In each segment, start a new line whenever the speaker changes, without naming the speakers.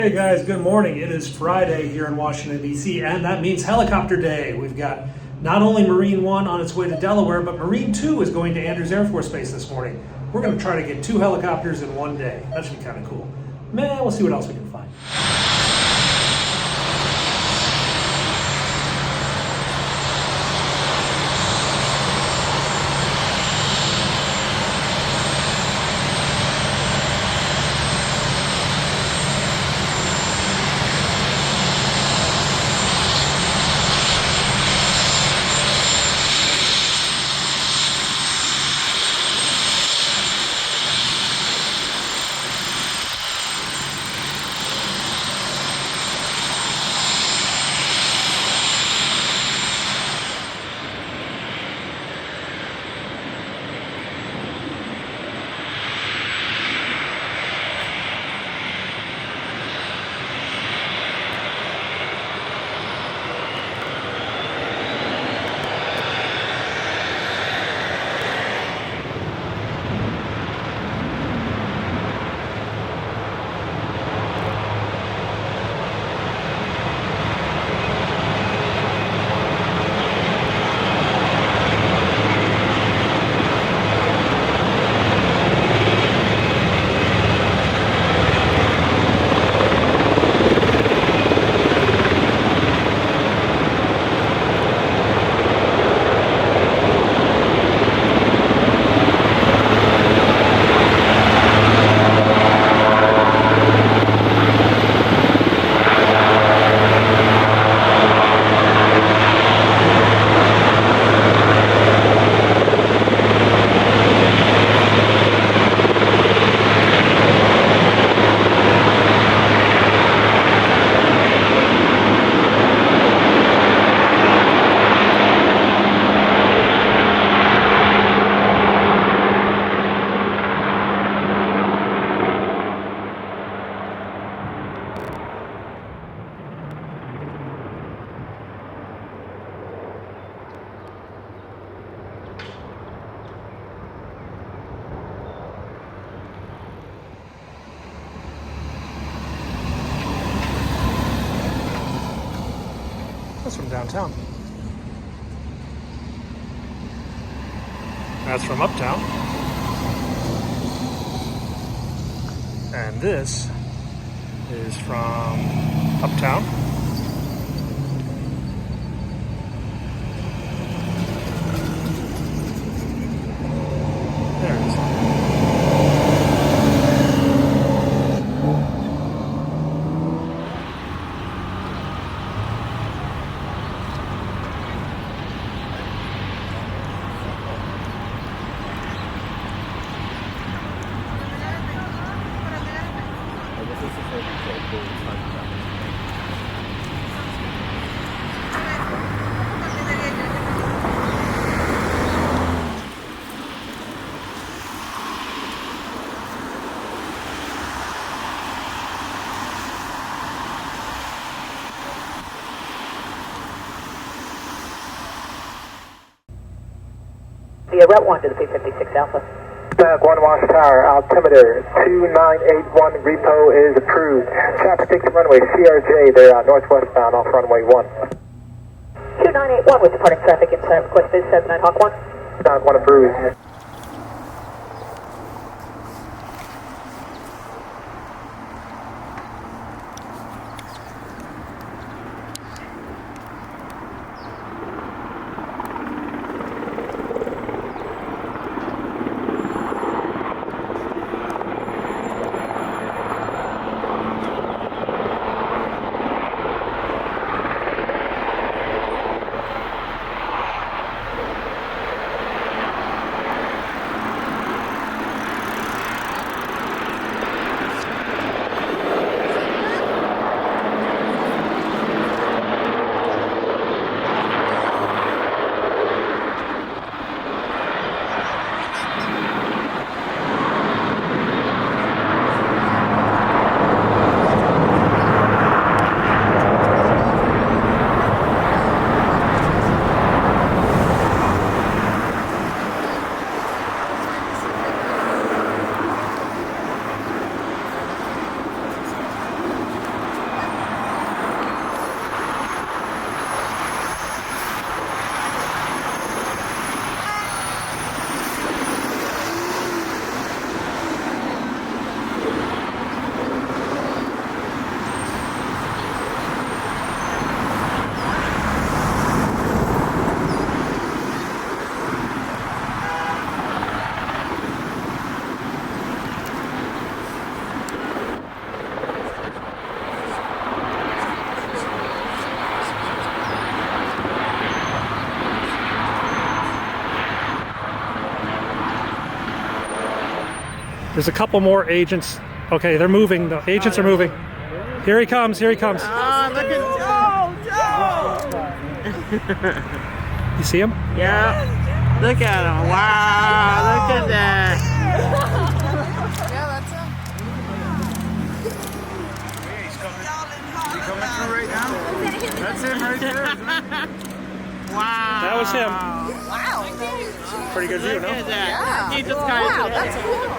Hey guys, good morning. It is Friday here in Washington, D.C., and that means helicopter day. We've got not only Marine 1 on its way to Delaware, but Marine 2 is going to Andrews Air Force Base this morning. We're going to try to get 2 helicopters in one day. That should be kind of cool. Man, we'll see what else we can find. That's from downtown. That's from uptown. And this is from uptown. There it is.
The route 1 to the P56 Alpha.
Flag 1 Watchtower, altimeter 2981, repo is approved. Traffic takes the runway CRJ, they're northwest bound off runway 1.
2981 with departing traffic inside request is 79 Hawk 1.
1 approved.
There's a couple more agents. Okay, they're moving. The agents are moving. Here he comes. Here he comes.
Oh, look at Joe!
You see him?
Yeah. Look at him. Wow. Look at that.
Yeah, that's him.
Hey, he's coming through right now. That's him right there.
Wow.
That was him.
Wow.
Pretty good view,
Look
no?
at that.
Yeah.
He just got
Wow,
it.
that's cool.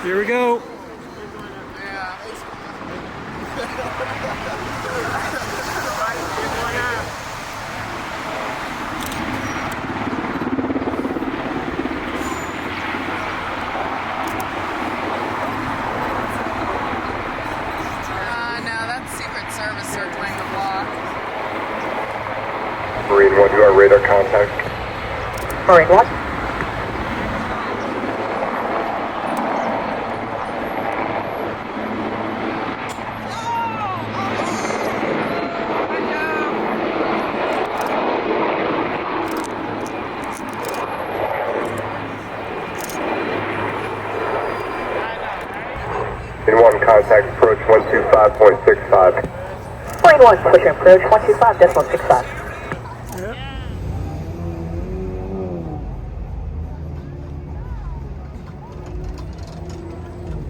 Here we go.
No, that's Secret Service circling the block.
Marine 1, you are radar contact.
Marine 1.
In 1, contact approach 125.65.
Marine 1, pushing approach 125.65.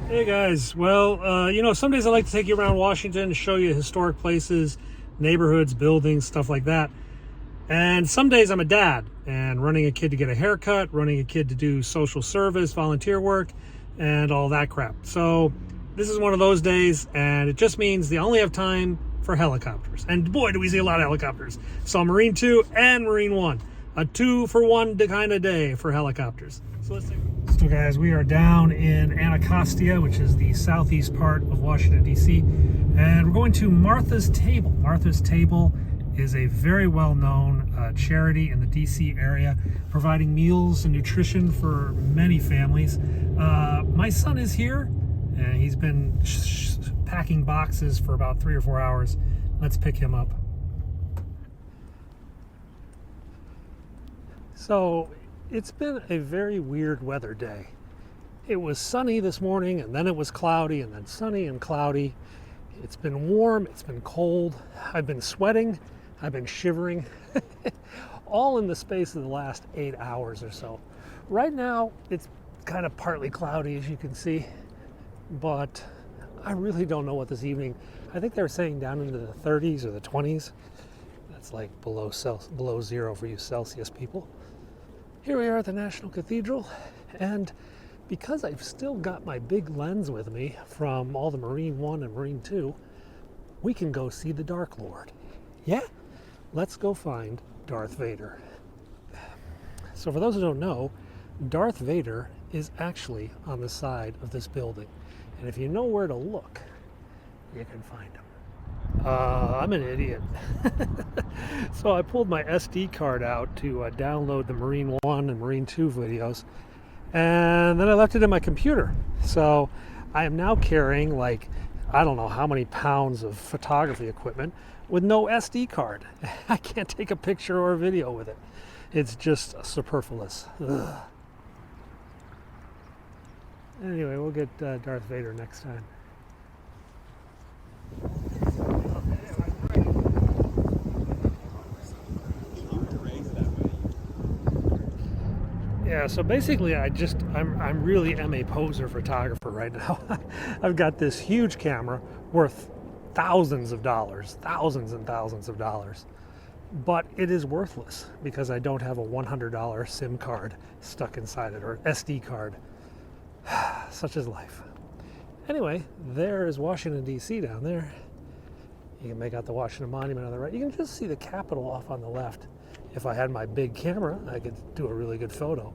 Hey guys, well, you know, some days I like to take you around Washington, show you historic places, neighborhoods, buildings, stuff like that. And some days I'm a dad and running a kid to get a haircut, running a kid to do social service, volunteer work, and all that crap. So this is one of those days, and it just means they only have time for helicopters. And boy, do we see a lot of helicopters. So Marine 2 and Marine 1, a 2-for-1 kind of day for helicopters. So let's take. So guys, we are down in Anacostia, which is the southeast part of Washington, D.C. And we're going to Martha's Table. Martha's Table is a very well-known charity in the D.C. area, providing meals and nutrition for many families. My son is here, and he's been packing boxes for about 3 or 4 hours. Let's pick him up. So, it's been a very weird weather day. It was sunny this morning, and then it was cloudy, and then sunny and cloudy. It's been warm, it's been cold. I've been sweating, I've been shivering, all in the space of the last 8 hours or so. Right now, it's kind of partly cloudy, as you can see, but I really don't know what this evening. I think they were saying down into the 30s or the 20s. That's like below zero for you Celsius people. Here we are at the National Cathedral, and because I've still got my big lens with me from all the Marine 1 and Marine 2, we can go see the Dark Lord. Yeah? Let's go find Darth Vader. So for those who don't know, Darth Vader is actually on the side of this building. And if you know where to look, you can find him. I'm an idiot. So I pulled my SD card out to download the Marine 1 and Marine 2 videos, and then I left it in my computer. So I am now carrying like, I don't know how many pounds of photography equipment with no SD card. I can't take a picture or a video with it. It's just superfluous. Ugh. Anyway, we'll get Darth Vader next time. Yeah, so basically I'm really am a poser photographer right now. I've got this huge camera worth thousands and thousands of dollars. But it is worthless because I don't have a $100 SIM card stuck inside it, or SD card. Such is life. Anyway, there is Washington D.C. down there. You can make out the Washington Monument on the right. You can just see the Capitol off on the left. If I had my big camera, I could do a really good photo.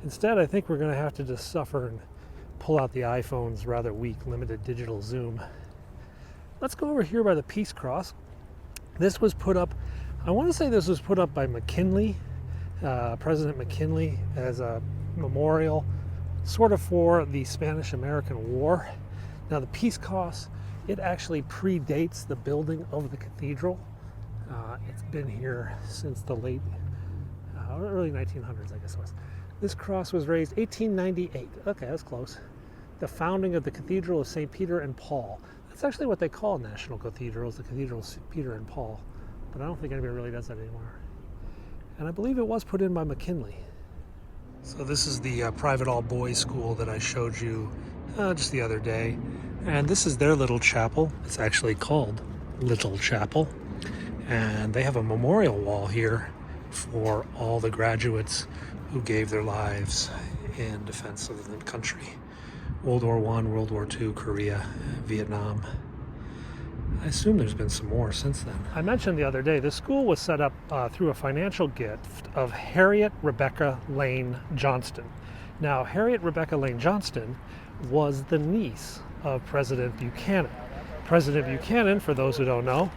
Instead, I think we're going to have to just suffer and pull out the iPhone's rather weak limited digital zoom. Let's go over here by the Peace Cross. This was put up, I want to say this was put up by McKinley, President McKinley, as a memorial sort of for the Spanish-American War. Now the peace cross, it actually predates the building of the cathedral. It's been here since the late, early 1900s, I guess it was. This cross was raised 1898. Okay, that's close. The founding of the Cathedral of St. Peter and Paul. That's actually what they call national cathedrals, the Cathedral of St. Peter and Paul. But I don't think anybody really does that anymore. And I believe it was put in by McKinley. So this is the private all-boys school that I showed you just the other day. And this is their little chapel. It's actually called Little Chapel. And they have a memorial wall here for all the graduates who gave their lives in defense of the country. World War I, World War II, Korea, Vietnam. I assume there's been some more since then. I mentioned the other day, this school was set up through a financial gift of Harriet Rebecca Lane Johnston. Now, Harriet Rebecca Lane Johnston was the niece of President Buchanan. President Buchanan, for those who don't know,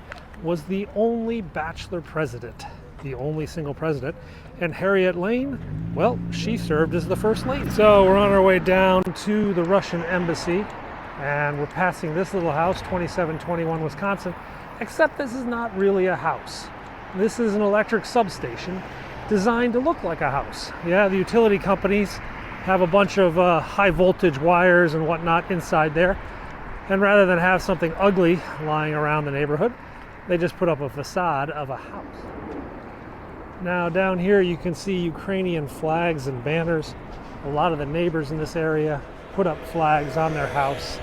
was the only bachelor president, the only single president, and Harriet Lane, well, she served as the first lady. So we're on our way down to the Russian embassy, and we're passing this little house, 2721 Wisconsin, except this is not really a house. This is an electric substation designed to look like a house. Yeah, the utility companies have a bunch of high voltage wires and whatnot inside there, and rather than have something ugly lying around the neighborhood, they just put up a facade of a house. Now down here you can see Ukrainian flags and banners. A lot of the neighbors in this area put up flags on their house.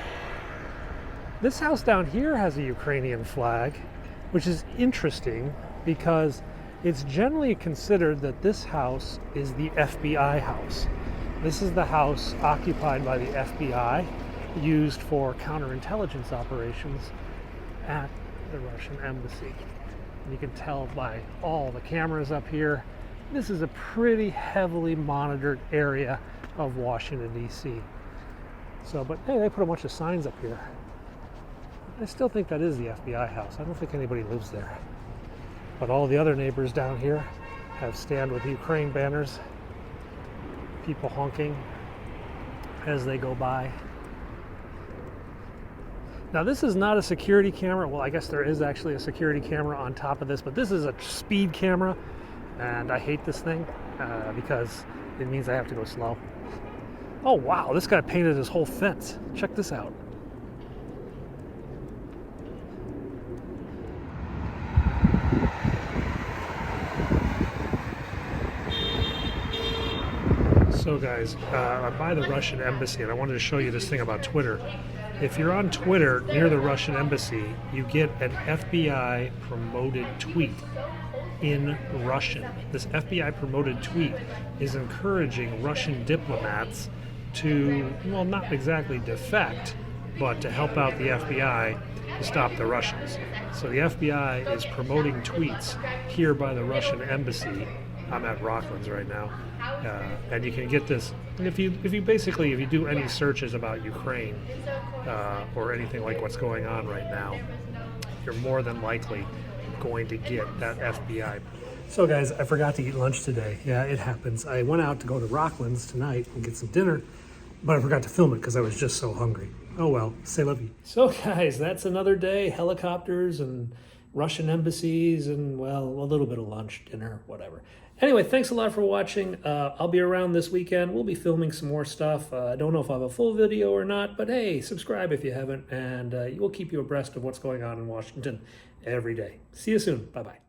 This house down here has a Ukrainian flag, which is interesting because it's generally considered that this house is the FBI house. This is the house occupied by the FBI, used for counterintelligence operations at the Russian embassy. And you can tell by all the cameras up here, this is a pretty heavily monitored area of Washington, D.C. So, but hey, they put a bunch of signs up here. I still think that is the FBI house. I don't think anybody lives there. But all the other neighbors down here have Stand with Ukraine banners, people honking as they go by. Now this is not a security camera. Well, I guess there is actually a security camera on top of this, but this is a speed camera, and I hate this thing because it means I have to go slow. Oh wow, this guy painted his whole fence. Check this out. So guys, I'm by the Russian embassy, and I wanted to show you this thing about Twitter. If you're on Twitter near the Russian embassy, you get an FBI promoted tweet in Russian. This FBI promoted tweet is encouraging Russian diplomats to, well, not exactly defect, but to help out the FBI to stop the Russians. So the FBI is promoting tweets here by the Russian embassy. I'm at Rocklands right now, and you can get this. And if you do any searches about Ukraine or anything like what's going on right now, you're more than likely going to get that FBI. So guys, I forgot to eat lunch today. Yeah, it happens. I went out to go to Rocklands tonight and get some dinner, but I forgot to film it because I was just so hungry. Oh well, c'est la vie. So guys, that's another day. Helicopters and Russian embassies and, well, a little bit of lunch, dinner, whatever. Anyway, thanks a lot for watching. I'll be around this weekend. We'll be filming some more stuff. I don't know if I have a full video or not, but hey, subscribe if you haven't, and we'll keep you abreast of what's going on in Washington every day. See you soon. Bye-bye.